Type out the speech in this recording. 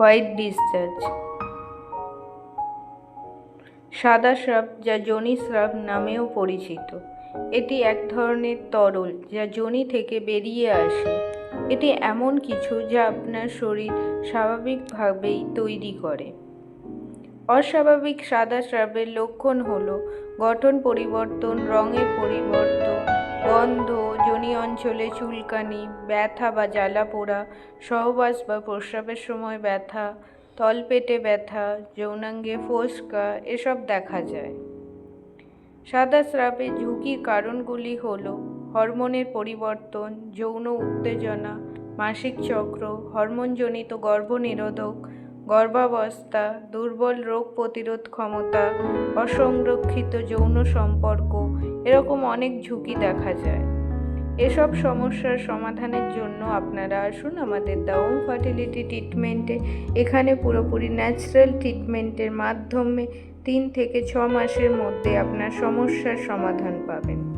White discharge. সাদা shrub, যা যোনিস্রাব নামেও পরিচিত, এটি এক ধরনের তরল যা যোনি থেকে বেরিয়ে আসে। এটি এমন কিছু যা আপনার শরীর স্বাভাবিকভাবেই তৈরি করে। অস্বাভাবিক সাদা স্রাবের লক্ষণ হল গঠন পরিবর্তন, রঙের পরিবর্তন, গন্ধ, যোনি অঞ্চলে চুলকানি, ব্যথা বা জ্বালা পোড়া, সহবাস বা প্রস্রাবের সময় ব্যথা, তলপেটে ব্যথা, যৌনাঙ্গে ফোসকা এসব দেখা যায়। সাদা স্রাবের ঝুঁকির কারণগুলি হল হরমোনের পরিবর্তন, যৌন উত্তেজনা, মাসিক চক্র, হরমোনজনিত গর্ভনিরোধক, গর্ভাবস্থা, দুর্বল রোগ প্রতিরোধ ক্ষমতা, অসংরক্ষিত যৌন সম্পর্ক, এরকম অনেক ঝুঁকি দেখা যায়। এসব সমস্যার সমাধানের জন্য আপনারা আসুন আমাদের দ্য হোম ফার্টিলিটি ট্রিটমেন্টে। এখানে পুরোপুরি ন্যাচারাল ট্রিটমেন্টের মাধ্যমে 3 থেকে 6 মাসের মধ্যে আপনার সমস্যার সমাধান পাবেন।